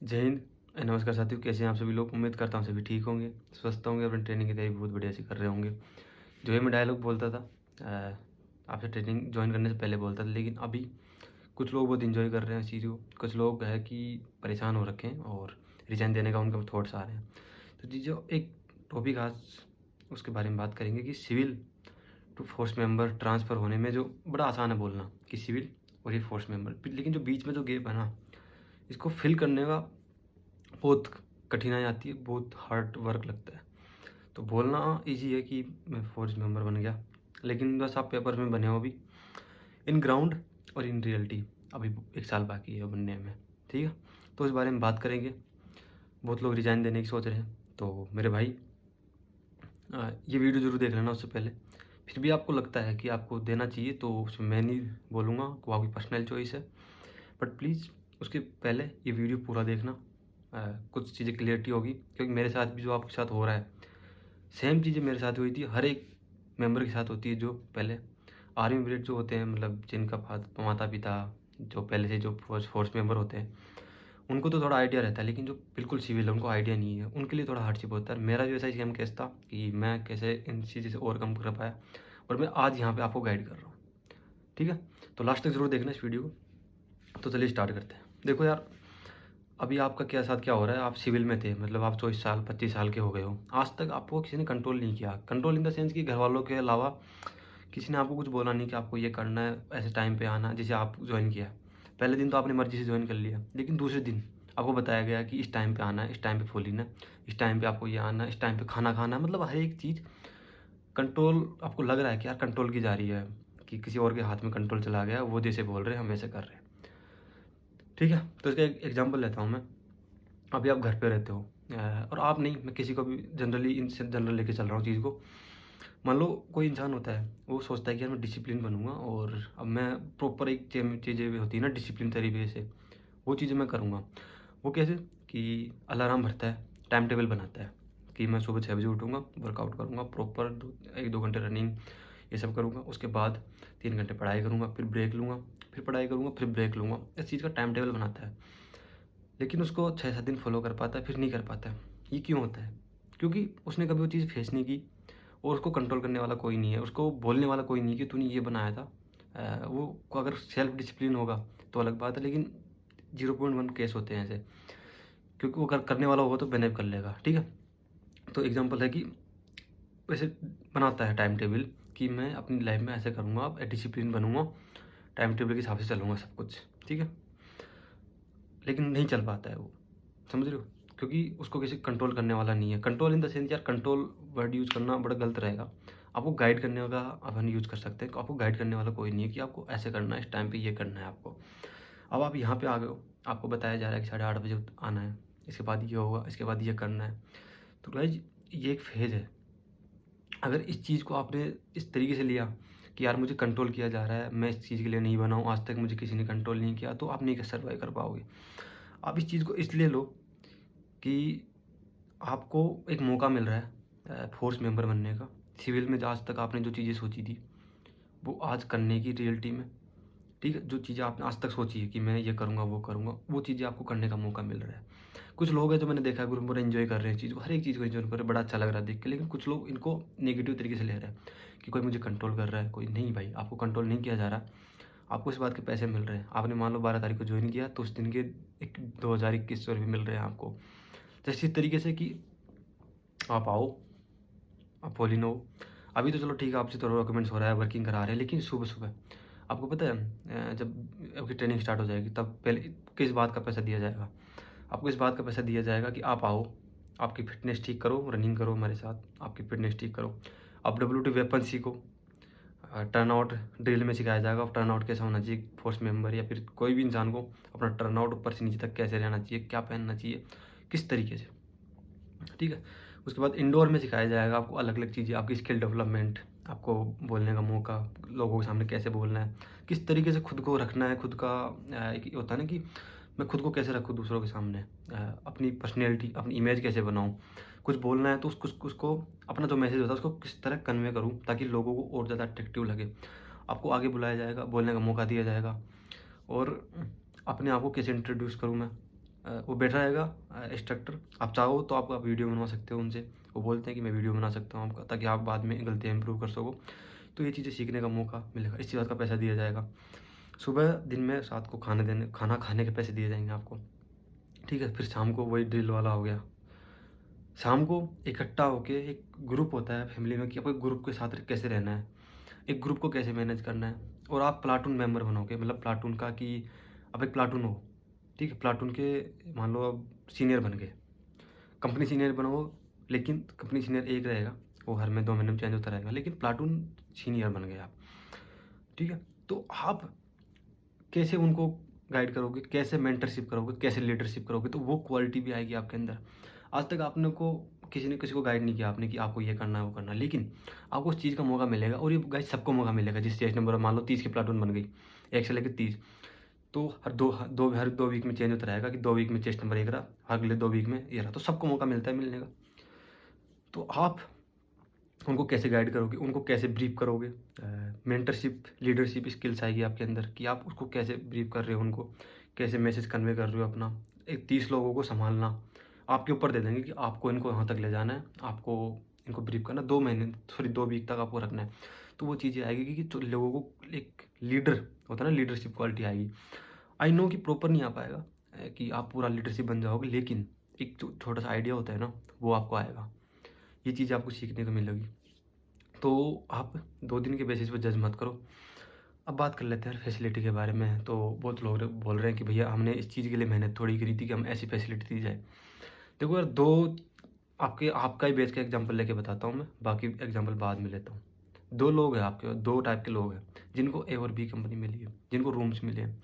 जय हिंद। नमस्कार साथियों, कैसे हैं आप सभी लोग। उम्मीद करता हूँ सभी ठीक होंगे, स्वस्थ होंगे, अपनी ट्रेनिंग की तैयारी बहुत बढ़िया से कर रहे होंगे। जो ये मैं डायलॉग बोलता था आपसे ट्रेनिंग ज्वाइन करने से पहले बोलता था, लेकिन अभी कुछ लोग बहुत इन्जॉय कर रहे हैं इस चीज़ को, कुछ लोग है कि परेशान हो रखे हैं और रिजाइन देने का उनका थॉट्स आ रहे हैं। तो जी जो एक टॉपिक आज उसके बारे में बात करेंगे कि civil to force member transfer होने में जो बड़ा आसान है बोलना कि सिविल और ये फोर्स मेंबर, लेकिन जो बीच में जो गैप है ना, इसको फिल करने का बहुत कठिनाई आती है, बहुत हार्ड वर्क लगता है। तो बोलना ईज़ी है कि मैं फ़ोर्स मेंबर बन गया, लेकिन बस आप पेपर में बने हो अभी। इन ग्राउंड और इन रियलिटी अभी 1 साल बाकी है बनने में, ठीक है? तो इस बारे में बात करेंगे। बहुत लोग रिज़ाइन देने की सोच रहे हैं, तो मेरे भाई ये वीडियो ज़रूर देख लेना उससे पहले। फिर भी आपको लगता है कि आपको देना चाहिए तो उसमें मैं नहीं बोलूँगा, वो आपकी पर्सनल चॉइस है। बट प्लीज़ उसके पहले ये वीडियो पूरा देखना। कुछ चीज़ें क्लियरिटी होगी, क्योंकि मेरे साथ भी जो आपके साथ हो रहा है, सेम चीज़ें मेरे साथ हुई थी, हर एक मेंबर के साथ होती है जो पहले आर्मी ब्रेड जो होते हैं, मतलब जिनका माता पिता जो पहले से जो फोर्स मेंबर होते हैं, उनको तो थोड़ा आइडिया रहता है, लेकिन जो बिल्कुल सिविल है उनको आइडिया नहीं है, उनके लिए थोड़ा हार्डशिप होता है। मेरा भी ऐसा ही सेम केस था कि मैं कैसे इन चीज़ों से ओवरकम कर पाया, और मैं आज यहाँ पे आपको गाइड कर रहा हूँ, ठीक है? तो लास्ट तक ज़रूर देखना इस वीडियो को। तो चलिए स्टार्ट करते हैं। देखो यार, अभी आपका क्या साथ क्या हो रहा है, आप सिविल में थे, मतलब आप 24 साल 25 साल के हो गए हो, आज तक आपको किसी ने कंट्रोल नहीं किया। कंट्रोल इन द सेंस कि घर वालों के अलावा किसी ने आपको कुछ बोला नहीं कि आपको ये करना है, ऐसे टाइम पे आना। जैसे आप ज्वाइन किया, पहले दिन तो आपने मर्जी से ज्वाइन कर लिया, लेकिन दूसरे दिन आपको बताया गया कि इस टाइम पे आना है, इस टाइम पे फॉलो है, इस टाइम पे आपको ये आना है, इस टाइम पे खाना खाना है। मतलब हर एक चीज़ कंट्रोल आपको लग रहा है कि यार कंट्रोल की जा रही है, कि किसी और के हाथ में कंट्रोल चला गया, वो जैसे बोल रहे हैं हम वैसे कर रहे हैं, ठीक है? तो इसका एक एग्जाम्पल लेता हूँ मैं। अभी आप घर पे रहते हो, और आप नहीं, मैं किसी को भी जनरली इनसे जनरल लेके चल रहा हूँ चीज़ को। मान लो कोई इंसान होता है, वो सोचता है कि यार मैं डिसिप्लिन बनूंगा, और अब मैं प्रॉपर एक चीज़ें होती है ना डिसिप्लिन तरीके से, वो चीज़ें मैं करूँगा। वो कैसे कि अलार्म भरता है, टाइम टेबल बनाता है कि मैं सुबह 6 बजे उठूँगा, वर्कआउट करूँगा प्रॉपर, 1-2 घंटे रनिंग ये सब करूँगा, उसके बाद 3 घंटे पढ़ाई करूँगा, फिर ब्रेक लूँगा, फिर पढ़ाई करूँगा, फिर ब्रेक लूँगा। इस चीज़ का टाइम टेबल बनाता है, लेकिन उसको 6-7 दिन फॉलो कर पाता है, फिर नहीं कर पाता है। ये क्यों होता है? क्योंकि उसने कभी वो चीज़ फेस नहीं की, और उसको कंट्रोल करने वाला कोई नहीं है, उसको बोलने वाला कोई नहीं है कि तूने ये बनाया था। वो को अगर सेल्फ डिसिप्लिन होगा तो अलग बात है, लेकिन 0.1 केस होते हैं ऐसे, क्योंकि वो करने वाला होगा तो बिहेव कर लेगा, ठीक है? तो एग्जांपल है कि वैसे बनाता है टाइम टेबल कि मैं अपनी लाइफ में ऐसे करूँगा, अब डिसिप्लिन बनूँगा, टाइम टेबल के हिसाब से चलूँगा सब कुछ, ठीक है? लेकिन नहीं चल पाता है वो, समझ रहे हो? क्योंकि उसको किसी कंट्रोल करने वाला नहीं है। कंट्रोल इन द सेंस, यार कंट्रोल वर्ड यूज़ करना बड़ा गलत रहेगा। आपको गाइड करने का अपन यूज़ कर सकते हैं, आपको गाइड करने वाला कोई नहीं है कि आपको ऐसे करना है, इस टाइम पे ये करना है आपको। अब आप यहाँ पे आ गए हो, आपको बताया जा रहा है कि 8:30 बजे आना है, इसके बाद ये होगा, इसके बाद ये करना है। तो गाइज़ ये एक फ़ेज़ है। अगर इस चीज़ को आपने इस तरीके से लिया कि यार मुझे कंट्रोल किया जा रहा है, मैं इस चीज़ के लिए नहीं बना हूँ, आज तक मुझे किसी ने कंट्रोल नहीं किया, तो आप नहीं सर्वाइव कर पाओगे। आप इस चीज़ को इसलिए लो कि आपको एक मौका मिल रहा है फ़ोर्स मेंबर बनने का। सिविल में आज तक आपने जो चीज़ें सोची थी, वो आज करने की रियलिटी में, ठीक है? जो चीज़ें आपने आज तक सोची है कि मैं ये करूँगा, वो चीज़ें आपको करने का मौका मिल रहा है। कुछ लोग हैं जो मैंने देखा है ग्रुप में बड़ा एन्जॉय कर रहे हैं इस चीज़ को, हर एक चीज़ को एन्जॉय कर रहे हैं, बड़ा अच्छा लग रहा है देख के। लेकिन कुछ लोग इनको नेगेटिव तरीके से ले रहे हैं कि कोई मुझे कंट्रोल कर रहा है, कोई नहीं भाई, आपको कंट्रोल नहीं किया जा रहा। आपको इस बात के पैसे मिल रहे हैं। आपने मान लो 12 तारीख को जॉइन किया, तो उस दिन के एक 2,021 रुपये मिल रहे हैं आपको। जैसे इस तरीके से कि आप आओ, आप फॉलो इन हो। अभी तो चलो ठीक है, आपसे थोड़ा डॉक्यूमेंट्स हो रहा है, वर्किंग करा रहे हैं, लेकिन सुबह-सुबह आपको पता है जब आपकी ट्रेनिंग स्टार्ट हो जाएगी, तब पहले किस बात का पैसा दिया जाएगा? आपको इस बात का पैसा दिया जाएगा कि आप आओ, आपकी फ़िटनेस ठीक करो, रनिंग करो हमारे साथ, आपकी फ़िटनेस ठीक करो। आप WT वेपन सीखो, टर्नआउट ड्रिल में सिखाया जाएगा, टर्नआउट कैसा होना चाहिए, फोर्स मेंबर या फिर कोई भी इंसान को अपना टर्नआउट ऊपर से नीचे तक कैसे रहना चाहिए, क्या पहनना चाहिए, किस तरीके से, ठीक है? उसके बाद इंडोर में सिखाया जाएगा आपको अलग-अलग चीज़ें, आपकी स्किल डेवलपमेंट, आपको बोलने का मौका, लोगों के सामने कैसे बोलना है, किस तरीके से खुद को रखना है, खुद का एक होता है ना कि मैं खुद को कैसे रखूँ दूसरों के सामने, अपनी पर्सनैलिटी, अपनी इमेज कैसे बनाऊँ। कुछ बोलना है तो उसको अपना जो मैसेज होता है उसको किस तरह कन्वे करूँ ताकि लोगों को और ज़्यादा अट्रैक्टिव लगे। आपको आगे बुलाया जाएगा, बोलने का मौका दिया जाएगा, और अपने आप को कैसे इंट्रोड्यूस करूँ मैं, वो बैठा रहेगा इंस्ट्रक्टर। आप चाहो तो आप वीडियो बनवा सकते हो उनसे, वो बोलते हैं कि मैं वीडियो बना सकता हूँ आपका, ताकि आप बाद में गलतियाँ इंप्रूव कर सको। तो ये चीज़ें सीखने का मौका मिलेगा, इसी बात का पैसा दिया जाएगा। सुबह, दिन में, रात को खाना खाने के पैसे दिए जाएंगे आपको, ठीक है। फिर शाम को वही ड्रिल वाला हो गया। शाम को इकट्ठा होके एक ग्रुप होता है फैमिली में कि आपको एक ग्रुप के साथ कैसे रहना है, एक ग्रुप को कैसे मैनेज करना है। और आप प्लाटून मेंबर बनोगे, मतलब प्लाटून का कि आप एक प्लाटून हो, ठीक है। प्लाटून के मान लो अब सीनियर बन गए, कंपनी सीनियर बनो, लेकिन कंपनी सीनियर एक रहेगा, वो हर में 2 महीने में चेंज होता रहेगा, लेकिन प्लाटून सीनियर बन गए आप, ठीक है। तो आप कैसे उनको गाइड करोगे, कैसे मेंटरशिप करोगे, कैसे लीडरशिप करोगे, तो वो क्वालिटी भी आएगी आपके अंदर। आज तक आपने को किसी ने किसी को गाइड नहीं किया आपने कि आपको ये करना है, वो करना है, लेकिन आपको उस चीज़ का मौका मिलेगा। और ये गाइस सबको मौका मिलेगा, जिस चेस्ट नंबर मान लो 30 की प्लाटून बन गई, 1 से लेकर 30, तो हर 2 वीक में चेंज होता रहेगा कि 2 वीक में चेस्ट नंबर 1 रहा, अगले 2 वीक में ये रहा, तो सबको मौका मिलता है मिलने का। तो आप उनको कैसे गाइड करोगे, उनको कैसे ब्रीफ करोगे, मेंटरशिप, लीडरशिप स्किल्स आएगी आपके अंदर कि आप उसको कैसे ब्रीफ कर रहे हो, उनको कैसे मैसेज कन्वे कर रहे हो अपना। एक 30 लोगों को संभालना आपके ऊपर दे देंगे कि आपको इनको यहाँ तक ले जाना है, आपको इनको ब्रीफ करना, 2 महीने, सॉरी 2 वीक तक आपको रखना है। तो वो चीज़ें आएगी कि जो लोगों को एक लीडर होता है ना, लीडरशिप क्वालिटी आएगी। आई नो कि प्रॉपर नहीं आ पाएगा कि आप पूरा लीडरशिप बन जाओगे, लेकिन एक जो छोटा सा आइडिया होता है ना, वो आपको आएगा। ये चीज़ आपको सीखने को मिलेगी। तो आप 2 दिन के बेसिस पे जज मत करो। अब बात कर लेते हैं फैसिलिटी के बारे में। तो बहुत लोग बोल रहे हैं कि भैया हमने इस चीज़ के लिए मेहनत थोड़ी करी थी कि हम ऐसी फैसिलिटी दी जाए। देखो यार, 2 आपका ही बेच का एग्जांपल लेके बताता हूँ मैं, बाकी एग्जांपल बाद में लेता हूँ। 2 लोग हैं आपके, 2 टाइप के लोग हैं, जिनको ए और बी कंपनी मिली है, जिनको रूम्स मिले हैं,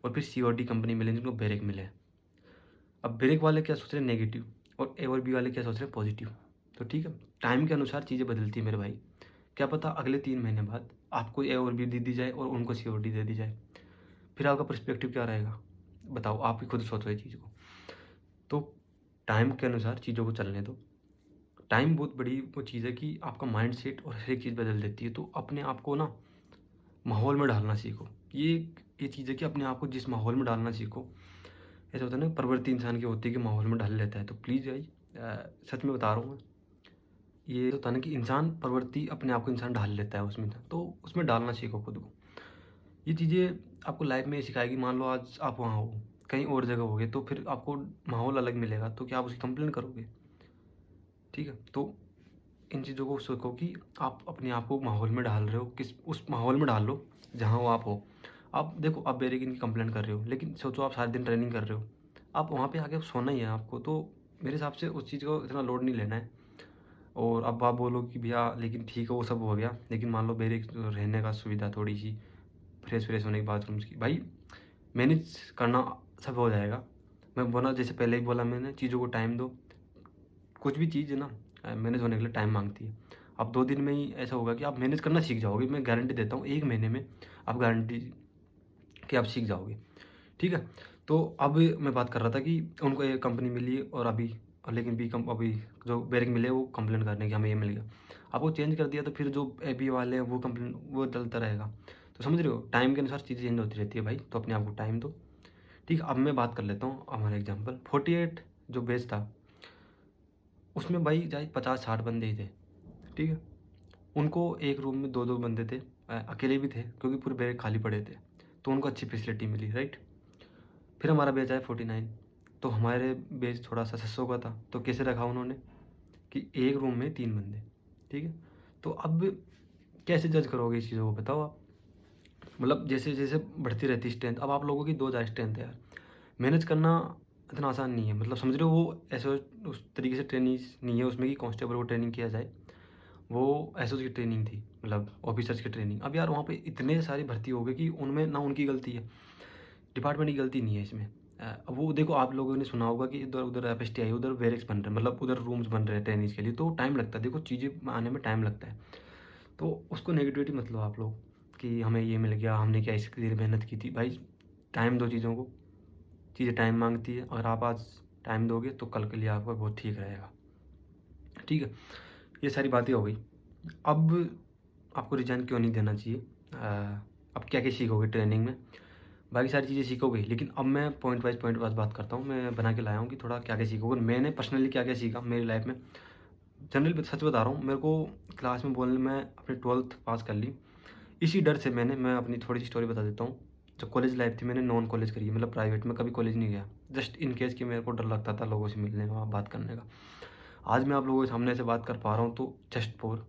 और फिर सी और डी कंपनी मिले हैं, जिनको बैरेक मिले हैं। अब ब्रेक वाले क्या सोच रहे हैं, नेगेटिव, और ए और बी वाले क्या सोच रहे हैं, पॉजिटिव। तो ठीक है, टाइम के अनुसार चीज़ें बदलती है मेरे भाई। क्या पता अगले 3 महीने बाद आपको ए और बी दे दी जाए और उनको सी और डी दे दी जाए, फिर आपका पर्सपेक्टिव क्या रहेगा, बताओ, आप ही खुद सोचो ये चीज़ को। तो टाइम के अनुसार चीज़ों को चलने दो। टाइम बहुत बड़ी वो चीज़ है कि आपका माइंड सेट और हर एक चीज़ बदल देती है। तो अपने आप को ना माहौल में डालना सीखो। ये चीज़ है कि अपने आप को जिस माहौल में डालना सीखो। ऐसा होता है ना, प्रवृत्ति इंसान की होती है कि माहौल में ढल लेता है। तो प्लीज़ गाइस, सच में बता रहा हूँ मैं, ये होता है ना कि इंसान प्रवृत्ति अपने आप को इंसान ढाल लेता है उसमें, तो उसमें डालना सीखो खुद को। ये चीज़ें आपको लाइफ में सिखाएगी। मान लो आज आप वहाँ हो, कहीं और जगह होगे, तो फिर आपको माहौल अलग मिलेगा, तो क्या आप उसकी कंप्लेन करोगे? ठीक है, तो इन चीज़ों को सीखो कि आप अपने आप को माहौल में डाल रहे हो, किस उस माहौल में डाल लो जहाँ वो आप हो। आप देखो, आप बेरेगिन की कंप्लेंट कर रहे हो, लेकिन सोचो आप सारे दिन ट्रेनिंग कर रहे हो, आप वहाँ पे आके सोना ही है आपको। तो मेरे हिसाब से उस चीज़ को इतना लोड नहीं लेना है। और अब आप बोलो कि भैया लेकिन ठीक है वो सब हो गया, लेकिन मान लो मेरे रहने का सुविधा थोड़ी सी, फ्रेश होने के बाथरूम्स की, भाई मैनेज करना सब हो जाएगा। मैं बोला, जैसे पहले ही बोला मैंने, चीज़ों को टाइम दो। कुछ भी चीज़ है ना, मैनेज होने के लिए टाइम मांगती है। अब 2 दिन में ही ऐसा होगा कि आप मैनेज करना सीख जाओगे। मैं गारंटी देता हूँ 1 महीने में आप गारंटी कि आप सीख जाओगे, ठीक है। तो अब मैं बात कर रहा था कि उनको ये कंपनी मिली और अभी, और लेकिन बी कम अभी जो बैरिक मिले वो कंप्लेन कर रहे हैं कि हमें ये मिल गया। आपको चेंज कर दिया तो फिर जो ए बी वाले हैं वो कंप्लेन वो चलता रहेगा। तो समझ रहे हो, टाइम के अनुसार चीज़ें चेंज होती रहती है भाई, तो अपने आप को टाइम दो। ठीक है, अब मैं बात कर लेता हूँ हमारा एग्जाम्पल 48 जो बेच था, उसमें भाई चाहे 50-60 बंदे ही थे, ठीक है। उनको एक रूम में 2-2 बंदे थे, अकेले भी थे क्योंकि पूरे बैरक खाली पड़े थे, तो उनको अच्छी फैसिलिटी मिली, राइट। फिर हमारा बैच आया 49, तो हमारे बैच थोड़ा सा 600 का था, तो कैसे रखा उन्होंने कि एक रूम में 3 बंदे, ठीक है। तो अब कैसे जज करोगे इस चीज़ों को, बताओ आप। मतलब जैसे जैसे बढ़ती रहती स्ट्रेंथ, अब आप लोगों की 2 स्ट्रेंथ है यार, मैनेज करना इतना आसान नहीं है। मतलब समझ रहे हो, वो ऐसे उस तरीके से ट्रेनिंग नहीं है उसमें कि कांस्टेबल को ट्रेनिंग किया जाए, वो एसओजी की ट्रेनिंग थी, मतलब ऑफिसर्स की ट्रेनिंग। अब यार वहाँ पे इतने सारी भर्ती हो गए कि उनमें ना उनकी गलती है, डिपार्टमेंट की गलती नहीं है इसमें। अब वो देखो, आप लोगों ने सुना होगा कि इधर उधर एफएसटीआई, उधर बैरिक्स बन रहे हैं, मतलब उधर रूम्स बन रहे हैं ट्रेनिंग्स के लिए, तो टाइम लगता है। देखो चीज़ें आने में टाइम लगता है, तो उसको नेगेटिविटी मत लो आप लोग कि हमें ये मिल गया, हमने क्या इसके लिए मेहनत की थी। भाई टाइम दो चीज़ों को, चीज़ें टाइम मांगती है। अगर आप आज टाइम दोगे तो कल के लिए आपका बहुत ठीक रहेगा, ठीक है। ये सारी बातें हो गई। अब आपको रिजाइन क्यों नहीं देना चाहिए, अब क्या क्या सीखोगे ट्रेनिंग में। बाकी सारी चीज़ें सीखोगे। लेकिन अब मैं पॉइंट वाइज़ बात करता हूँ, मैं बना के लाया हूँ कि थोड़ा क्या-क्या सीखोगे। मैंने पर्सनली क्या-क्या सीखा मेरी लाइफ़ में। जनरली सच बता रहा हूँ, मेरे को क्लास में बोलने में अपनी 12th पास कर ली। इसी डर से मैं अपनी थोड़ी-सी स्टोरी बता देता हूँ। जो कॉलेज लाइफ़ थी मैंने नॉन कॉलेज करी है, मतलब प्राइवेट में कभी कॉलेज नहीं गया। जस्ट इन केस कि मेरे को डर लगता था लोगों से मिलने का, बात करने का। आज मैं आप लोगों के सामने से बात कर पा रहा हूँ तो जस्ट फॉर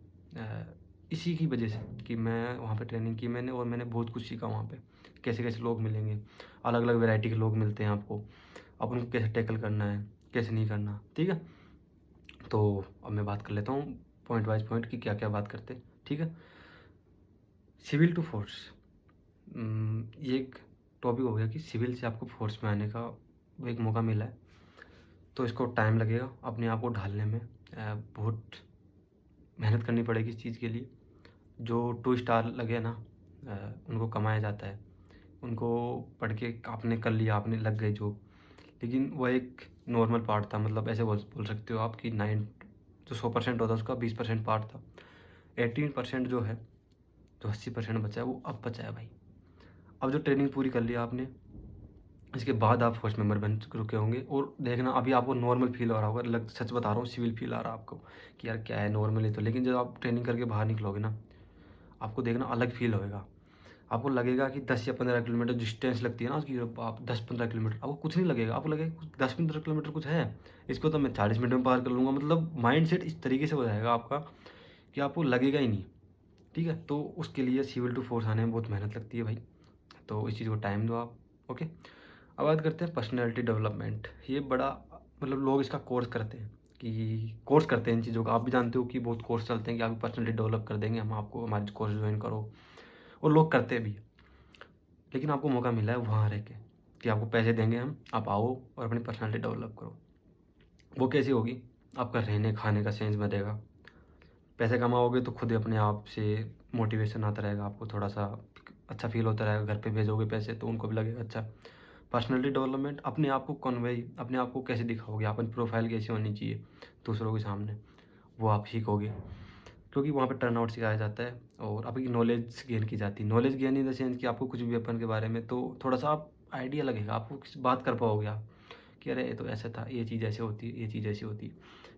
इसी की वजह से कि मैं वहाँ पे ट्रेनिंग की मैंने और मैंने बहुत कुछ सीखा वहाँ पे। कैसे-कैसे लोग मिलेंगे, अलग-अलग वैरायटी के लोग मिलते हैं आपको। अब उनको कैसे टैकल करना है, कैसे नहीं करना, ठीक है? तो अब मैं बात कर लेता हूँ पॉइंट वाइज़ पॉइंट कि क्या-क्या बात करते हैं, ठीक है? सिविल टू फोर्स ये एक टॉपिक हो गया कि सिविल से आपको फोर्स में आने का वो एक मौका मिला है। तो इसको टाइम लगेगा अपने आप को ढालने में। बहुत मेहनत करनी पड़ेगी इस चीज़ के लिए। जो 2 स्टार लगे ना उनको कमाया जाता है। उनको पढ़ के आपने कर लिया, आपने लग गए जॉब। लेकिन वो एक नॉर्मल पार्ट था, मतलब ऐसे बोल बोल सकते हो आप कि 9 जो 100% होता है उसका 20% पार्ट था। 18% जो है, जो 80% बचा है वो अब बचा है भाई। अब जो ट्रेनिंग पूरी कर लिया आपने, इसके बाद आप फर्स्ट मेंबर बन चुके होंगे और देखना अभी आपको नॉर्मल फ़ील हो रहा होगा। लग सच बता रहा हूँ, सिविल फ़ील आ रहा है आपको कि यार क्या है नॉर्मल ही तो। लेकिन जब आप ट्रेनिंग करके बाहर निकलोगे ना, आपको देखना अलग फ़ील होएगा। आपको लगेगा कि 10 या 15 किलोमीटर डिस्टेंस लगती है ना उसकी, आप 10-15 किलोमीटर आपको कुछ नहीं लगेगा। आपको लगेगा कुछ 10-15 किलोमीटर कुछ है, इसको तो मैं 40 मिनट में पार कर लूँगा। मतलब माइंडसेट इस तरीके से हो जाएगा आपका कि आपको लगेगा ही नहीं, ठीक है? तो उसके लिए सिविल टू फोर्स आने में बहुत मेहनत लगती है भाई। तो इस चीज़ को टाइम दो आप, ओके? अब बात करते हैं पर्सनैलिटी डेवलपमेंट। ये बड़ा मतलब लोग इसका कोर्स करते हैं कि कोर्स करते हैं इन चीज़ों का। आप भी जानते हो कि बहुत कोर्स चलते हैं कि आपकी पर्सनैलिटी डेवलप कर देंगे हम आपको, हमारे कोर्स ज्वाइन करो, और लोग करते भी हैं। लेकिन आपको मौका मिला है वहाँ रह के कि आपको पैसे देंगे हम, आप आओ और अपनी पर्सनैलिटी डेवलप करो। वो कैसी होगी? आपका रहने खाने का सेंस बदलेगा। पैसे कमाओगे तो खुद ही अपने आप से मोटिवेशन आता रहेगा, आपको थोड़ा-सा अच्छा फ़ील होता रहेगा। घर पे भेजोगे पैसे तो उनको भी लगेगा अच्छा। पर्सनैलिटी डेवलपमेंट, अपने आप को कन्वे, अपने आप को कैसे दिखाओगे, अपनी प्रोफाइल कैसी होनी चाहिए दूसरों के सामने, वो आप सीखोगे। क्योंकि वहाँ पे टर्नआउट सिखाया जाता है और आपकी नॉलेज गेन की जाती है। Knowledge gain in the sense कि आपको कुछ भी वेपन के बारे में तो थोड़ा-सा आप आइडिया लगेगा, आपको किस बात कर पाओगे आप कि अरे ये तो ऐसा था, ये चीज़ ऐसे होती है, ये चीज़ ऐसी होती है।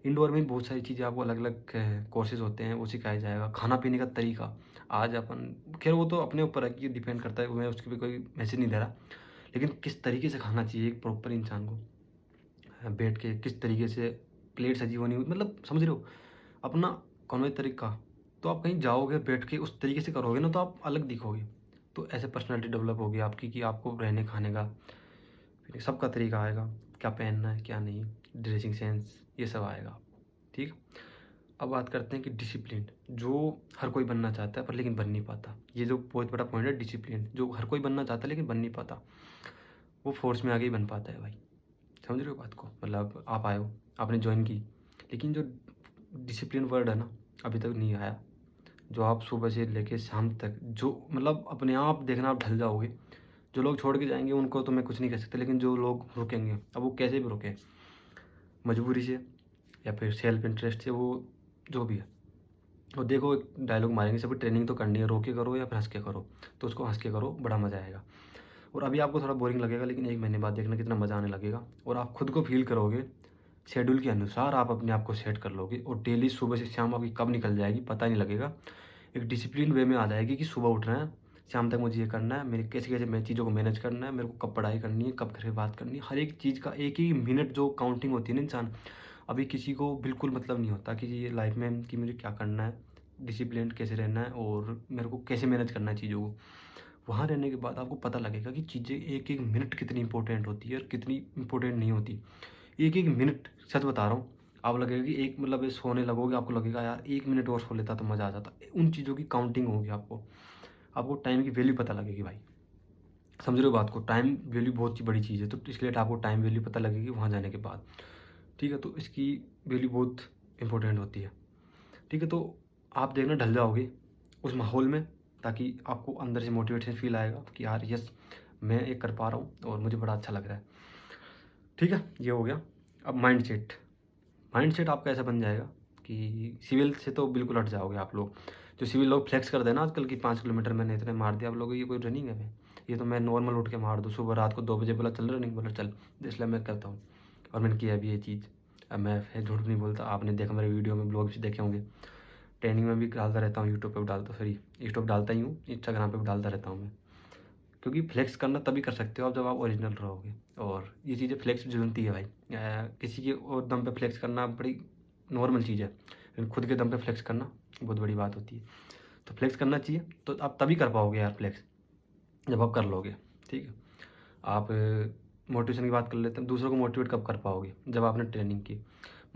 इंडोर में बहुत सारी चीज़ें आपको अलग-अलग कोर्सेज़ होते हैं, वो सिखाया जाएगा। खाना-पीने का तरीका, आज अपन खैर वो तो अपने ऊपर है कि डिपेंड करता है, मैं उसकी भी कोई मैसेज नहीं दे रहा। लेकिन किस तरीके से खाना चाहिए एक प्रॉपर इंसान को, बैठ के किस तरीके से प्लेट सजी होनी, मतलब समझ रहे हो? अपना कॉन्वेज तरीका, तो आप कहीं जाओगे बैठ के उस तरीके से करोगे ना तो आप अलग दिखोगे। तो ऐसे पर्सनैलिटी डेवलप होगी आपकी कि आपको रहने खाने का फिर सबका तरीका आएगा, क्या पहनना है क्या नहीं, ड्रेसिंग सेंस ये सब आएगा आपको, ठीक। अब बात करते हैं कि डिसिप्लिन, जो हर कोई बनना चाहता है पर लेकिन बन नहीं पाता। ये जो बहुत बड़ा पॉइंट है डिसिप्लिन, जो हर कोई बनना चाहता है लेकिन बन नहीं पाता, वो फोर्स में आके ही बन पाता है भाई। समझ रहे हो बात को? मतलब आप आए हो, आपने जॉइन की, लेकिन जो डिसिप्लिन वर्ड है ना, अभी तक नहीं आया। जो आप सुबह से लेके शाम तक जो मतलब अपने आप देखना आप ढल जाओगे। जो लोग छोड़ के जाएँगे उनको तो मैं कुछ नहीं कह सकता, लेकिन जो लोग रुकेंगे, अब वो कैसे भी रुके, मजबूरी से या फिर सेल्फ इंटरेस्ट से, वो जो भी है। और देखो एक डायलॉग मारेंगे सभी, ट्रेनिंग तो करनी है, रो के करो या फिर हँस के करो। तो उसको हँस के करो, बड़ा मज़ा आएगा। और अभी आपको थोड़ा बोरिंग लगेगा, लेकिन 1 महीने बाद देखना कितना मज़ा आने लगेगा और आप खुद को फ़ील करोगे। शेड्यूल के अनुसार आप अपने आप को सेट कर लोगे और डेली सुबह से शाम आपकी कब निकल जाएगी पता नहीं लगेगा। एक डिसिप्लिन वे में आ जाएगी कि सुबह उठना है, शाम तक मुझे ये करना है, मेरे कैसे-कैसे मैं चीज़ों को मैनेज करना है, मेरे को कब पढ़ाई करनी है, कब घर पे बात करनी है। हर एक चीज़ का एक ही मिनट जो काउंटिंग होती है ना इंसान, अभी किसी को बिल्कुल मतलब नहीं होता कि ये लाइफ़ में कि मुझे क्या करना है, डिसिप्लिन्ड कैसे रहना है और मेरे को कैसे मैनेज करना है चीज़ों को। वहाँ रहने के बाद आपको पता लगेगा कि चीज़ें एक-एक मिनट कितनी इंपॉर्टेंट होती है और कितनी इंपॉर्टेंट नहीं होती। एक-एक मिनट, सच बता रहा हूँ, आपको लगेगा कि एक मतलब ये सोने लगोगे, आपको लगेगा यार 1 मिनट और सो लेता तो मज़ा आ जाता। उन चीज़ों की काउंटिंग होगी आपको। आपको टाइम की वैल्यू पता लगेगी भाई। समझ रहे हो बात को? टाइम वैल्यू बहुत ही बड़ी चीज़ है, तो इसलिए आपको टाइम वैल्यू पता लगेगी वहाँ जाने के बाद। ठीक है? तो इसकी वैल्यू बहुत इंपॉर्टेंट होती है। ठीक है? तो आप देखना ढल जाओगे उस माहौल में, ताकि आपको अंदर से मोटिवेशन फ़ील आएगा कि यार यस, मैं ये कर पा रहा हूँ और मुझे बड़ा अच्छा लग रहा है। ठीक है? ये हो गया। अब माइंडसेट। माइंडसेट आपका ऐसा बन जाएगा कि सिविल से तो बिल्कुल हट जाओगे आप लोग। जो सिविल लोग फ्लेक्स करते हैं ना आजकल कि 5 किलोमीटर मैंने इतने मार दिया, आप लोग ये कोई रनिंग है भाई? ये तो मैं नॉर्मल उठ के मार दूँ। सुबह रात को 2 बजे बोला चल रनिंग, बोला चल, इसलिए मैं करता हूँ और मैंने किया भी ये चीज़। अब मैं फिर झूठ नहीं बोलता, आपने देखा मेरे वीडियो में, ब्लॉग भी देखे होंगे, ट्रेनिंग में भी डालता रहता हूँ, यूट्यूब पे भी डालता, सॉरी यूट्यूब डालता ही हूँ, इंस्टाग्राम पे भी डालता रहता हूँ मैं। क्योंकि फ्लेक्स करना तभी कर सकते हो आप जब आप ओरिजिनल रहोगे, और ये चीज़ें फ्लेक्स बनती है भाई। किसी के और दम पे फ्लेक्स करना बड़ी नॉर्मल चीज़ है, लेकिन खुद के दम पे फ्लेक्स करना बहुत बड़ी बात होती है। तो फ्लेक्स करना चाहिए, तो आप तभी कर पाओगे यार फ्लेक्स, जब आप कर लोगे, ठीक है। आप मोटिवेशन की बात कर लेते हैं, दूसरों को मोटिवेट कब कर पाओगे, जब आपने ट्रेनिंग की।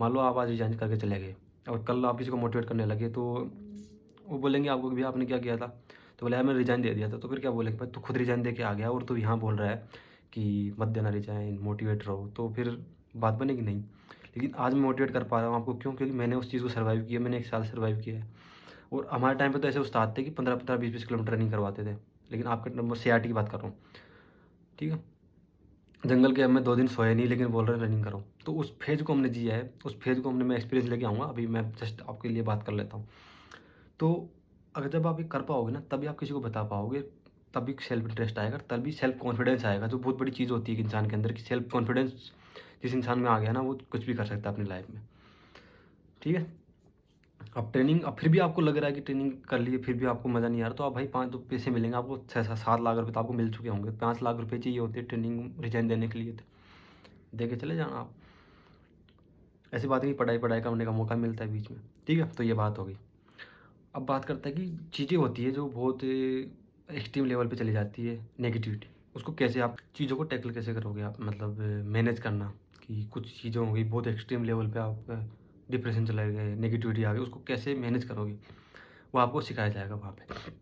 मान लो आप आज रिजाइन करके चले गए और कल आप किसी को मोटिवेट करने लगे, तो वो बोलेंगे आपको कि भैया आपने क्या किया था, तो बोले यार मैंने रिजाइन दे दिया था। तो फिर क्या बोलेंगे, भाई तू खुद रिजाइन दे के आ गया और तू यहाँ बोल रहा है कि मत देना रिजाइन, मोटिवेट रहो, तो फिर बात बनेगी नहीं। लेकिन आज मैं मोटिवेट कर पा रहा हूँ आपको, क्यों? क्योंकि मैंने उस चीज़ को सर्वाइव किया, मैंने 1 साल सर्वाइव किया है। और हमारे टाइम पे तो ऐसे उस्ताद थे कि 15-15, 20-20 किलोमीटर रनिंग करवाते थे, लेकिन आपके नंबर सीआरटी की बात कर रहा हूँ, ठीक है। जंगल के अब मैं 2 दिन सोया नहीं, लेकिन बोल रहे हैं रनिंग करो। तो उस फेज़ को हमने जिया है, उस फेज़ को हमने मैं एक्सपीरियंस लेके आऊँगा, अभी मैं जस्ट आपके लिए बात कर लेता हूँ। तो अगर जब आप ये कर पाओगे ना, तभी आप किसी को बता पाओगे, तभी सेल्फ इंटरेस्ट आएगा, तभी सेल्फ कॉन्फिडेंस आएगा, जो बहुत बड़ी चीज़ होती है एक इंसान के अंदर, कि सेल्फ कॉन्फिडेंस जिस इंसान में आ गया ना, वो कुछ भी कर सकता है अपनी लाइफ में, ठीक है। अब ट्रेनिंग, अब फिर भी आपको लग रहा है कि ट्रेनिंग कर लिए फिर भी आपको मज़ा नहीं आ रहा, तो आप भाई 5 तो पैसे मिलेंगे आपको, 6-7 लाख रुपए तो आपको मिल चुके होंगे। 5 लाख रुपए चाहिए होते हैं ट्रेनिंग रिजाइन देने के लिए, तो दे के चले जाना आप। ऐसी बात नहीं, पढ़ाई पढ़ाई करने का मौका मिलता है बीच में, ठीक है। तो ये बात हो गई। अब बात करते हैं कि चीज़ें होती है जो बहुत एक्सट्रीम लेवल पे चली जाती है, नेगेटिविटी, उसको कैसे आप चीज़ों को टैकल कैसे करोगे आप, मतलब मैनेज करना, कि कुछ चीज़ें हो गई बहुत एक्सट्रीम लेवल पे, आप डिप्रेशन चले गए, नेगेटिविटी आ गई, उसको कैसे मैनेज करोगे, वो आपको सिखाया जाएगा वहाँ पे।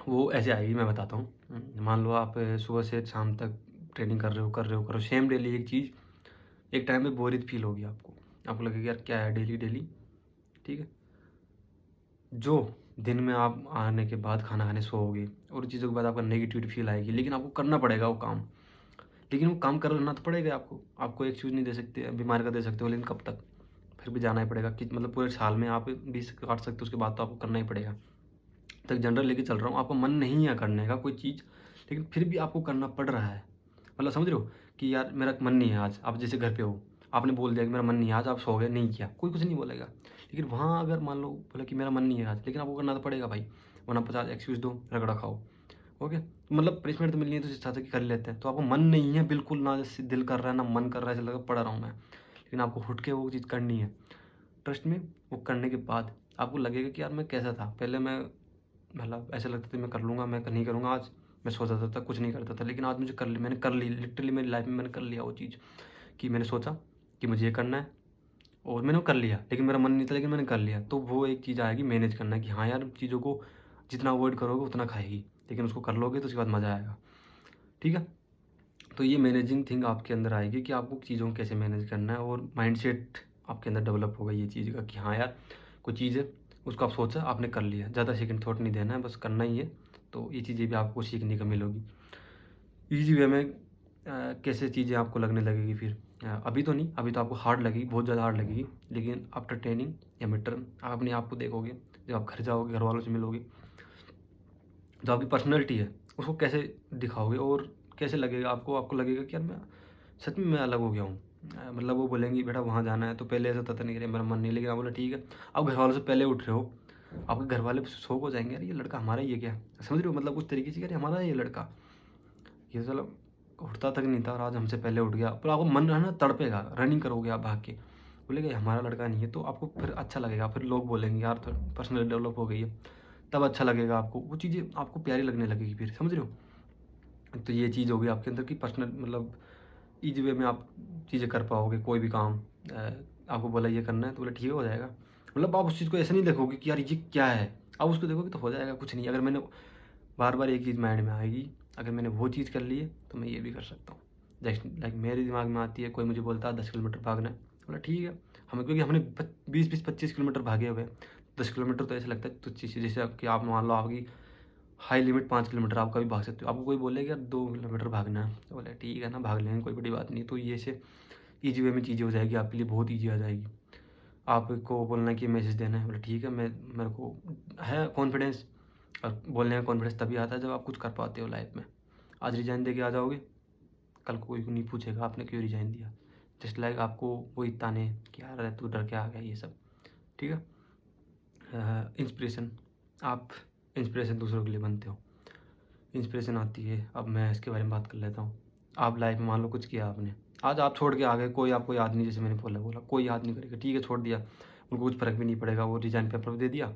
वो ऐसे आएगी, मैं बताता हूँ। मान लो आप सुबह से शाम तक ट्रेनिंग कर रहे हो, कर रहे हो, कर रहे हो, सेम डेली एक चीज़, एक टाइम पे बोरियत फील होगी आपको, आपको लगेगा यार क्या है डेली डेली, ठीक है। जो दिन में आप आने के बाद खाना खाने सोओगे और चीज़ों के बाद आपका नेगेटिविटी फील आएगी, लेकिन आपको करना पड़ेगा वो काम। लेकिन वो काम करना तो पड़ेगा आपको। आपको एक चीज़ नहीं दे सकते, बीमारी का दे सकते हो, लेकिन कब तक? फिर भी जाना ही पड़ेगा, कि मतलब पूरे साल में आप 20 काट सकते हो, उसके बाद तो आपको करना ही पड़ेगा। तो एक जनरल लेके चल रहा हूँ, आपका मन नहीं है करने का कोई चीज़, लेकिन फिर भी आपको करना पड़ रहा है। मतलब समझ रहे हो कि यार मेरा मन नहीं है आज, आप जैसे घर पे हो, आपने बोल दिया कि मेरा मन नहीं है आज, आप सो गए, नहीं किया, कोई कुछ नहीं बोलेगा। लेकिन वहाँ अगर मान लो बोला कि मेरा मन नहीं है आज, लेकिन आपको करना तो पड़ेगा भाई, वरना 50 एक्सक्यूज़ दो, रगड़ा खाओ, ओके। मतलब पनिशमेंट तो मिलनी है, तो इस हिसाब से कि कर लेते हैं। तो आपको मन नहीं है बिल्कुल, ना जैसे दिल कर रहा है, ना मन कर रहा है, ऐसा लगा पड़ा रहा हूँ मैं, लेकिन आपको उठ के वो चीज़ करनी है। ट्रस्ट में, वो करने के बाद आपको लगेगा कि यार मैं कैसा था पहले, मैं मतलब ऐसा लगता था मैं कर लूँगा, मैं नहीं करूँगा आज, मैं सो जाता था, कुछ नहीं करता था, लेकिन आज मुझे कर ली, मैंने कर ली, लिटरली मेरी लाइफ में मैंने कर लिया वो चीज़, कि मैंने सोचा कि मुझे ये करना है और मैंने वो कर लिया, लेकिन मेरा मन नहीं था, लेकिन मैंने कर लिया। तो वो एक चीज़ आएगी मैनेज करना, कि हाँ यार चीज़ों को जितना अवॉइड करोगे उतना खाएगी, लेकिन उसको कर लोगे तो उसके बाद मज़ा आएगा, ठीक है। तो ये मैनेजिंग थिंग आपके अंदर आएगी, कि आपको चीज़ों को कैसे मैनेज करना है, और माइंडसेट आपके अंदर डेवलप होगा ये चीज़ का, कि हाँ यार कोई चीज़ है, उसको आप सोचा, आपने कर लिया, ज़्यादा सेकंड थॉट नहीं देना है, बस करना ही है। तो ये चीज़ें भी आपको सीखने को मिलेगी। ईज़ी वे में कैसे चीज़ें आपको लगने लगेगी फिर, अभी तो नहीं, अभी तो आपको हार्ड लगेगी, बहुत ज़्यादा हार्ड लगेगी, लेकिन आफ्टर ट्रेनिंग या मिड टर्म आप अपने आप को देखोगे, जब आप घर जाओगे, घर वालों से मिलोगे, जो आपकी पर्सनैलिटी है उसको कैसे दिखाओगे, और कैसे लगेगा आपको, आपको लगेगा कि यार मैं सच में मैं अलग हो गया हूँ। मतलब वो बोलेंगे बेटा वहाँ जाना है, तो पहले ऐसा था नहीं, अरे मेरा मन नहीं, लेकिन आप बोला ठीक है, आप घर वालों से पहले उठ रहे हो, आपके घर वाले शौक हो जाएंगे, अरे ये लड़का हमारा ही है क्या, समझ रहे हो, मतलब उस तरीके से, अरे हमारा है ये लड़का, ये साला उठता तक नहीं था और आज हमसे पहले उठ गया। पर आपको मन है ना तड़पेगा, रनिंग करोगे आप भाग के, बोलेगा ये हमारा लड़का नहीं है, तो आपको फिर अच्छा लगेगा, फिर लोग बोलेंगे यार तो पर्सनल डेवलप हो गई है, तब अच्छा लगेगा आपको, वो चीज़ें आपको प्यारी लगने लगेगी फिर, समझ रहे हो। तो ये चीज़ होगी आपके अंदर की पर्सनल, मतलब ईजी वे में आप चीज़ें कर पाओगे, कोई भी काम आपको बोला ये करना है, तो बोला ठीक है हो जाएगा। मतलब आप उस चीज़ को ऐसे नहीं देखोगे कि यार ये क्या है, आप उसको देखोगे तो हो जाएगा, कुछ नहीं। अगर मैंने बार बार एक चीज़ माइंड में आएगी, अगर मैंने वो चीज़ कर ली है तो मैं ये भी कर सकता हूँ। जस्ट लाइक मेरे दिमाग में आती है, कोई मुझे बोलता है 10 किलोमीटर भागना है, बोला ठीक है, हमें क्योंकि हमने 20-25 किलोमीटर भागे हुए हैं, 10 किलोमीटर तो ऐसा लगता है तुच्छ चीज़ है, जैसे कि आप मान लो आपकी हाई लिमिट 5 किलोमीटर, आप कभी भाग सकते हो, आपको कोई बोलेगा यार 2 किलोमीटर भागना है, तो बोले ठीक है ना, भाग लेंगे, कोई बड़ी बात नहीं। तो ये से ईजी वे में चीज़ें हो जाएगी आपके लिए, बहुत ईजी आ जाएगी। आपको बोलना है कि मैसेज देना है, बोले ठीक है, मैं मेरे को है कॉन्फिडेंस, और बोलने का कॉन्फिडेंस तभी आता है जब आप कुछ कर पाते हो लाइफ में। आज रिज़ाइन दे के आ जाओगे, कल को कोई नहीं पूछेगा आपने क्यों रिज़ाइन दिया। जस्ट लाइक आपको वही ताने कि यार तू डर के आ गया, ये सब, ठीक है। इंस्पिरेशन, आप इंस्पिरेशन दूसरों के लिए बनते हो। इंस्पिरेशन आती है, अब मैं इसके बारे में बात कर लेता हूँ। आप लाइफ में मान लो कुछ किया आपने, आज आप छोड़ के आ गए, कोई आपको याद नहीं, जैसे मैंने बोला कोई याद नहीं करेगा, ठीक है छोड़ दिया, उनको कुछ फ़र्क भी नहीं पड़ेगा, वो रिज़ाइन पेपर दे दिया,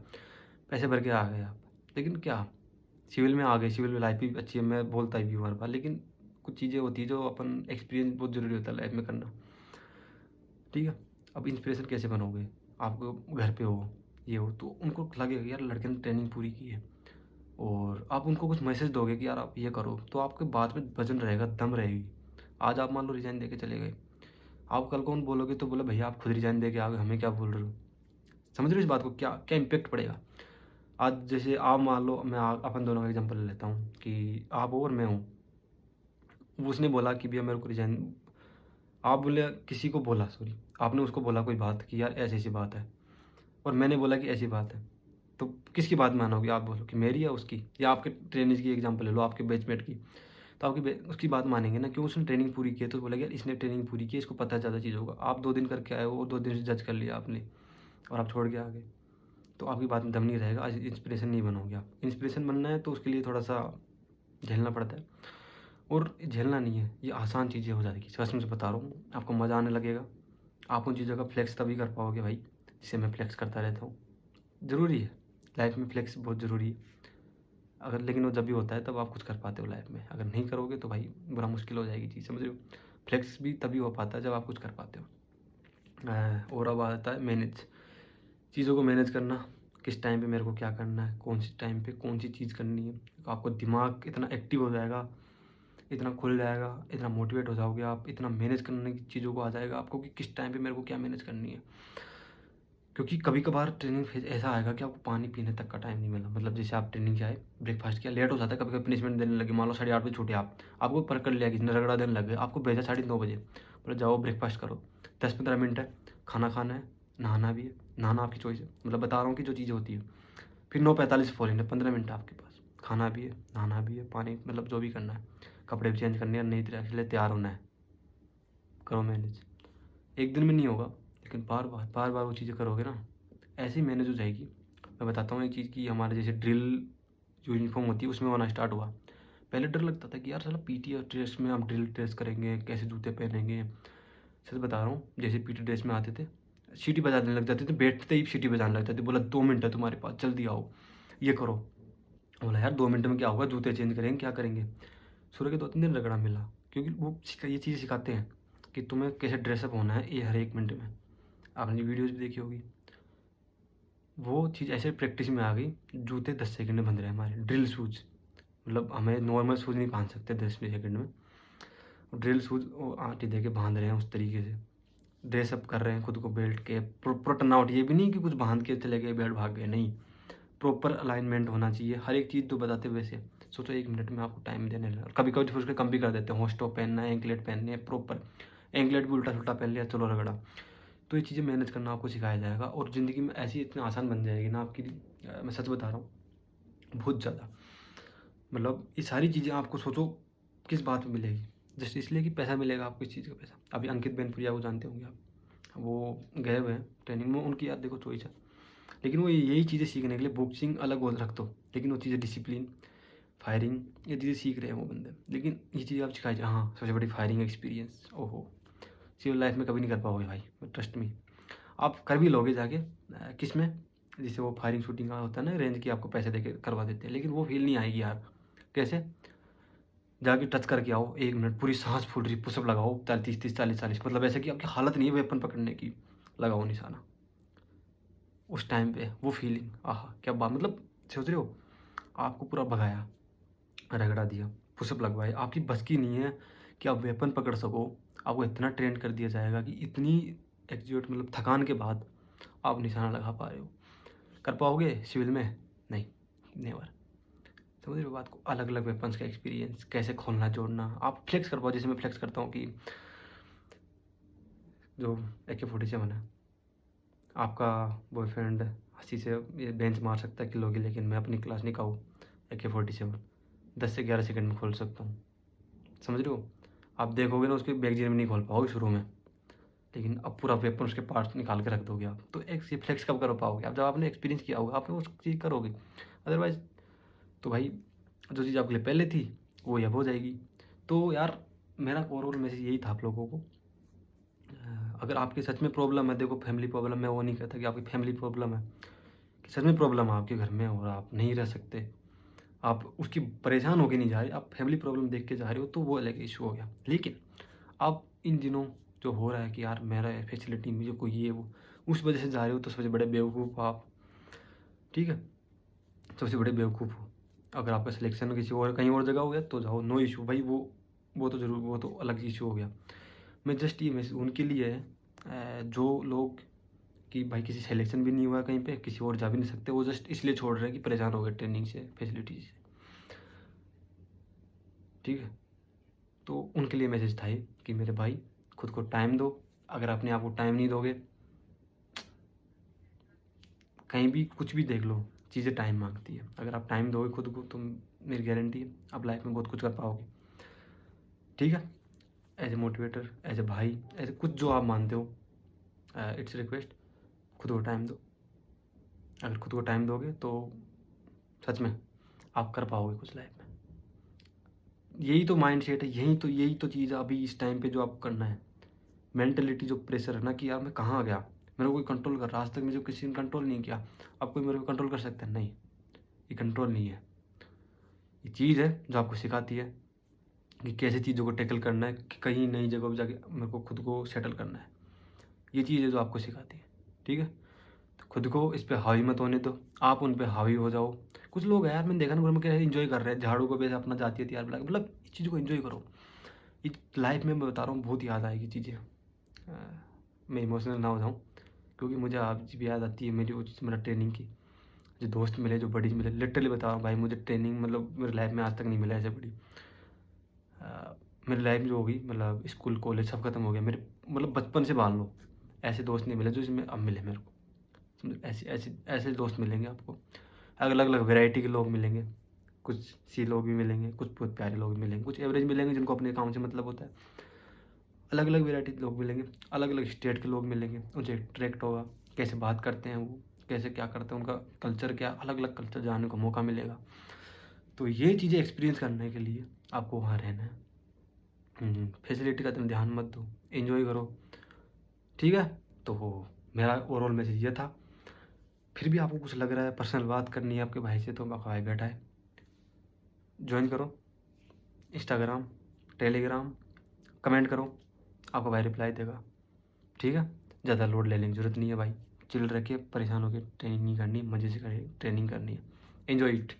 पैसे भर के आ गए आप। लेकिन क्या, सिविल में आ गए, सिविल में लाइफ भी अच्छी है, मैं बोलता भी हूँ हर बार, लेकिन कुछ चीज़ें होती है जो अपन एक्सपीरियंस बहुत ज़रूरी होता है लाइफ में करना, ठीक है। अब इंस्पिरेशन कैसे बनोगे, आपको घर पे हो, ये हो, तो उनको लगेगा यार लड़के ने ट्रेनिंग पूरी की है, और आप उनको कुछ मैसेज दोगे कि यार आप ये करो, तो आपके बात में वजन रहेगा, दम रहेगी। आज आप मान लो रिज़ाइन दे के चले गए, आप कल को उन बोलोगे तो बोले भैया आप खुद रिज़ाइन दे के आ गए, हमें क्या बोल रहे हो। समझ रहे हो इस बात को, क्या क्या इम्पैक्ट पड़ेगा। आज जैसे आप मान लो, मैं अपन दोनों का एग्जांपल ले लेता हूँ कि आप हो और मैं हूँ। उसने बोला कि भैया मेरे को रिज़ाइन, आप बोले किसी को बोला, सॉरी, आपने उसको बोला कोई बात कि यार ऐसी-ऐसी बात है, और मैंने बोला कि ऐसी बात है। तो किसकी बात मानोगे आप, बोलो कि मेरी या उसकी, या आपके ट्रेनिंग की एग्जांपल ले लो, आपके बैचमेट की। तो आपकी उसकी बात मानेंगे ना, क्यों, उसने ट्रेनिंग पूरी की है, तो बोलेगा यार इसने ट्रेनिंग पूरी की है, इसको पता है ज़्यादा चीज़ों का। आप 2 दिन करके आए हो और 2 दिन से जज कर लिया आपने, और आप छोड़ के आ गए, तो आपकी बात में दम नहीं रहेगा, आज इंस्पिरेशन नहीं बनोगे आप। इंस्पिरेशन बनना है तो उसके लिए थोड़ा सा झेलना पड़ता है, और झेलना नहीं है, ये आसान चीज़ें हो जाएगी, कसम से बता रहा हूँ, आपको मज़ा आने लगेगा। आप उन चीज़ों का फ्लेक्स तभी कर पाओगे भाई, जिससे मैं फ्लेक्स करता रहता हूँ। ज़रूरी है, लाइफ में फ्लेक्स बहुत ज़रूरी है। अगर, लेकिन वो जब भी होता है तब आप कुछ कर पाते हो लाइफ में, अगर नहीं करोगे तो भाई बड़ा मुश्किल हो जाएगी चीज़, समझ रहे हो। फ्लेक्स भी तभी हो पाता है जब आप कुछ कर पाते हो। और अब आता है मैनेज, चीज़ों को मैनेज करना, किस टाइम पे मेरे को क्या करना है, कौन सी टाइम पे कौन सी चीज़ करनी है। आपको दिमाग इतना एक्टिव हो जाएगा, इतना खुल जाएगा, इतना मोटिवेट हो जाओगे आप, इतना मैनेज करने की चीज़ों को आ जाएगा आपको कि किस टाइम पे मेरे को क्या मैनेज करनी है। क्योंकि कभी-कभार ट्रेनिंग फेज़ ऐसा आएगा कि आपको पानी पीने तक का टाइम नहीं मिला। मतलब जैसे आप ट्रेनिंग से आए, ब्रेकफ़ास्ट किया, लेट हो जाता है, कभी-कभी पनिशमेंट देने लगे, मान लो 8:30 बजे छूटे आप, आपको पकड़ लिया किसी ने, रगड़ा देने लग गए, आपको भेजा 9:30 बजे, बोले जाओ ब्रेकफ़ास्ट करो, 10-15 मिनट है, खाना खाना है, नहाना भी है, नहाना आपकी चॉइस है, मतलब बता रहा हूँ कि जो चीज़ें होती है। फिर 9:45 फ़ॉरन है, 15 मिनट आपके पास, खाना भी है, नहाना भी है, पानी, मतलब जो भी करना है, कपड़े भी चेंज करने हैं, नई तरह के लिए तैयार होना है, करो मैनेज। एक दिन में नहीं होगा, लेकिन बार-बार वो चीज़ें करोगे ना, ऐसे ही मैनेज हो जाएगी। मैं बताता हूँ एक चीज़ कि हमारे जैसे ड्रिल जो यूनिफ़ॉर्म होती है उसमें होना स्टार्ट हुआ। पहले डर लगता था कि यार साला पीटी ड्रेस में हम ड्रिल ड्रेस करेंगे, कैसे जूते पहनेंगे। सच बता रहा हूँ, जैसे पीटी ड्रेस में आते थे, सीटी बजाने लग जाते थे, बैठते ही सीटी बजाने लग जाते, बोला 2 मिनट है तुम्हारे पास, जल्दी आओ, ये करो। बोला यार 2 मिनट में क्या होगा, जूते चेंज करेंगे, क्या करेंगे। शुरू के 2-3 दिन रगड़ा मिला, क्योंकि वो ये चीज़ें सिखाते हैं कि तुम्हें कैसे ड्रेसअप होना है, ये हर 1 मिनट में। आपने वीडियोज़ भी देखी होगी। वो चीज़ ऐसे प्रैक्टिस में आ गई, जूते 10 सेकंड में बंध रहे हैं हमारे, ड्रिल शूज़, मतलब हमें नॉर्मल शूज़ नहीं बाँध सकते 10 सेकंड में। ड्रिल शूज़ वो आंटी दे के बाँध रहे हैं उस तरीके से। ड्रेस अप कर रहे हैं खुद को बेल्ट के, प्रॉपर टर्नआउट, ये भी नहीं कि कुछ बाँध के चले गए, बेल्ट भाग गए, नहीं। प्रॉपर अलाइनमेंट होना चाहिए, हर एक चीज़ तो बताते हैं वैसे। सोचो 1 मिनट में आपको टाइम देने लगा, कभी-कभी तो फिर उसके कम भी कर देते हैं, हॉट स्टॉप पहनना है, एंकलेट पहनने हैं प्रॉपर, एंकलेट भी उल्टा-सुल्टा पहन लिया, चलो रगड़ा। तो ये चीज़ें मैनेज करना आपको सिखाया जाएगा, और ज़िंदगी में ऐसी इतनी आसान बन जाएगी ना आपकी, मैं सच बता रहा हूँ, बहुत ज़्यादा। मतलब ये सारी चीज़ें आपको सोचो किस बात में मिलेगी, जस्ट इसलिए कि पैसा मिलेगा आपको, इस चीज़ का पैसा। अभी अंकित बेनपुरिया को जानते होंगे आप, वो गए हुए हैं ट्रेनिंग में, उनकी यार देखो चॉइस है, लेकिन वो यही चीज़ें सीखने के लिए, बॉक्सिंग अलग वो रख दो, लेकिन वो चीज़ें डिसिप्लिन, फायरिंग, ये चीज़ें सीख रहे हैं वो बंदे, लेकिन ये चीज़ें आप सिखाई जाए। हाँ, सबसे बड़ी फायरिंग एक्सपीरियंस, ओहो, सिविल लाइफ में कभी नहीं कर पाओगे भाई, ट्रस्ट मी। आप कर भी लोगे जाके, किस में, जैसे वो फायरिंग शूटिंग का होता है ना, रेंज की आपको पैसे देके करवा देते हैं, लेकिन वो फील नहीं आएगी यार। कैसे, जाके टच करके आओ, 1 मिनट पूरी साँस फूल रही, पुशअप लगाओ 30-30, 40-40, मतलब ऐसे कि आपकी हालत नहीं है वेपन पकड़ने की, लगाओ निशाना। उस टाइम पे वो फीलिंग, आहा! क्या बात, मतलब सोच रहे हो, आपको पूरा भगाया, रगड़ा दिया, पुशअप लगवाए, आपकी बस की नहीं है कि आप वेपन पकड़ सको, आपको इतना ट्रेन कर दिया जाएगा कि इतनी एक्यूरेट, मतलब थकान के बाद आप निशाना लगा पा रहे हो। कर पाओगे सिविल में? नहीं, नेवर। समझ रहे हो बात को, अलग-अलग वेपन्स का एक्सपीरियंस, कैसे खोलना, जोड़ना, आप फ्लेक्स कर पाओ, जैसे मैं फ्लेक्स करता हूँ कि जो AK-47 है, आपका बॉयफ्रेंड हँसी से ये बेंच मार सकता है किलो की, लेकिन मैं अपनी क्लास निकाऊ AK-47 10 से 11 सेकंड में खोल सकता हूँ। समझ रहे हो? आप देखोगे ना उसके मैगज़ीन में नहीं खोल पाओगे शुरू में, लेकिन अब पूरा पेपर उसके पार्ट्स निकाल के रख दोगे आप। तो एक ये फ्लेक्स कब कर पाओगे? अब जब आपने एक्सपीरियंस किया होगा, आप वो चीज़ करोगे। अदरवाइज़ तो भाई जो चीज़ आपके लिए पहले थी, वो अब हो जाएगी। तो यार मेरा ओवरऑल मैसेज यही था आप लोगों को। अगर आपकी सच में प्रॉब्लम है, देखो फैमिली प्रॉब्लम, मैं वो नहीं कहता कि आपकी फैमिली प्रॉब्लम है, कि सच में प्रॉब्लम है आपके घर में और आप नहीं रह सकते, आप उसकी परेशान होके नहीं जा रहे, आप फैमिली प्रॉब्लम देख के जा रहे हो, तो वो अलग इशू हो गया। लेकिन आप इन दिनों जो हो रहा है कि यार मेरा फैसिलिटी मुझे कोई ये वो, उस वजह से जा रहे हो, तो सबसे बड़े बेवकूफ़ हो आप, ठीक है? सबसे बड़े बेवकूफ़ हो। अगर आपका सिलेक्शन किसी और कहीं और जगह हो गया तो जाओ, नो इशू भाई, वो तो ज़रूर, वो तो अलग इशू हो गया। मैं जस्ट ये मैसेज उनके लिए है जो लोग कि भाई किसी सिलेक्शन भी नहीं हुआ कहीं पे, किसी और जा भी नहीं सकते, वो जस्ट इसलिए छोड़ रहे हैं कि परेशान हो गए ट्रेनिंग से, फैसिलिटी से, ठीक है? तो उनके लिए मैसेज था ये कि मेरे भाई खुद को टाइम दो। अगर अपने आप को टाइम नहीं दोगे, कहीं भी कुछ भी देख लो, चीज़ें टाइम माँगती है। अगर आप टाइम दोगे खुद को, तो मेरी गारंटी है आप लाइफ में बहुत कुछ कर पाओगे, ठीक है? As a motivator, as a भाई, एज ए कुछ जो आप मानते हो, इट्स रिक्वेस्ट, खुद को टाइम दो। अगर खुद को टाइम दोगे तो सच में आप कर पाओगे कुछ लाइफ में। यही तो माइंडसेट है, यही तो चीज़ है अभी इस टाइम पे जो आपको करना है। मेंटलिटी जो प्रेशर है ना कि यार मैं कहाँ आ गया, मेरे को कोई कंट्रोल कर रहा, आज तक मुझे किसी ने कंट्रोल नहीं किया, अब कोई मेरे को कंट्रोल कर सकता है? नहीं, ये कंट्रोल नहीं है। ये चीज़ है जो आपको सिखाती है कि कैसे चीज़ों को टैकल करना है, कि कहीं नई जगह पर जाके मेरे को खुद को सेटल करना है। ये चीज़ है जो आपको सिखाती है, ठीक है? तो खुद को इस पे हावी मत होने दो, आप उन पे हावी हो जाओ। कुछ लोग हैं यार, मैंने देखा ना, घर में क्या एंजॉय कर रहे हैं, झाड़ू को वैसे अपना जाती है तैयार बना के, मतलब इस चीज़ को एंजॉय करो। ये लाइफ में मैं बता रहा हूँ बहुत याद आएगी चीज़ें। मैं इमोशनल ना हो जाऊँ, क्योंकि मुझे आज भी याद आती है मेरी वो चीज़, मेरा ट्रेनिंग की जो दोस्त मिले, जो बडीज़ मिले। लिटरली बता रहा हूँ भाई, मुझे ट्रेनिंग मतलब मेरी लाइफ में आज तक नहीं मिला ऐसे बड़ी। मेरी लाइफ जो होगी, मतलब स्कूल कॉलेज सब खत्म हो गया मेरे, मतलब बचपन से मान लो, ऐसे दोस्त नहीं मिले जो इसमें अब मिले मेरे को। समझो, ऐसे ऐसे ऐसे दोस्त मिलेंगे आपको, अलग अलग वैरायटी के लोग मिलेंगे। कुछ सी लोग भी मिलेंगे, कुछ बहुत प्यारे लोग भी मिलेंगे, कुछ एवरेज मिलेंगे जिनको अपने काम से मतलब होता है। अलग अलग वैरायटी के लोग मिलेंगे, अलग अलग स्टेट के लोग मिलेंगे, उनसे इंटरेक्ट होगा, कैसे बात करते हैं वो, कैसे क्या करते हैं, उनका कल्चर क्या, अलग अलग कल्चर जानने को मौका मिलेगा। तो ये चीज़ें एक्सपीरियंस करने के लिए आपको वहाँ रहना है। फैसिलिटी का तुम ध्यान मत दो, एंजॉय करो, ठीक है? तो मेरा ओवरऑल मैसेज ये था। फिर भी आपको कुछ लग रहा है, पर्सनल बात करनी है आपके भाई से, तो आपका भाई बैठा है, ज्वाइन करो इंस्टाग्राम, टेलीग्राम, कमेंट करो, आपका भाई रिप्लाई देगा, ठीक है? ज़्यादा लोड लेने की ज़रूरत नहीं है भाई, चिल रह के परेशान होकर ट्रेनिंग नहीं करनी, मज़े से ट्रेनिंग करनी है, एन्जॉय इट,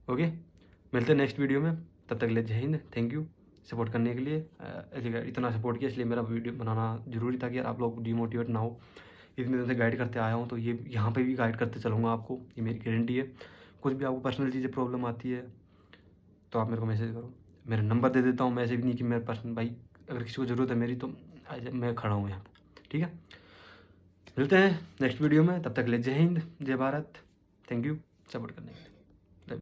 ओके? मिलते हैं नेक्स्ट वीडियो में, तब तक के लिए जय हिंद, थैंक यू सपोर्ट करने के लिए। इतना सपोर्ट किया, इसलिए मेरा वीडियो बनाना ज़रूरी था कि यार आप लोग डिमोटिवेट ना हो। इतने दिन से गाइड करते आया हूँ, तो ये यहाँ पे भी गाइड करते चलूँगा आपको, ये मेरी गारंटी है। कुछ भी आपको पर्सनल चीज़ें प्रॉब्लम आती है तो आप मेरे को मैसेज करो, मेरा नंबर दे देता हूँ। मैं ऐसे भी नहीं कि मेरे पर्सनल भाई, अगर किसी को ज़रूरत है मेरी तो मैं खड़ा हूँ यहाँ पे, ठीक है? मिलते हैं नेक्स्ट वीडियो में, तब तक के लिए जय हिंद, जय भारत, थैंक यू सपोर्ट करने के लिए।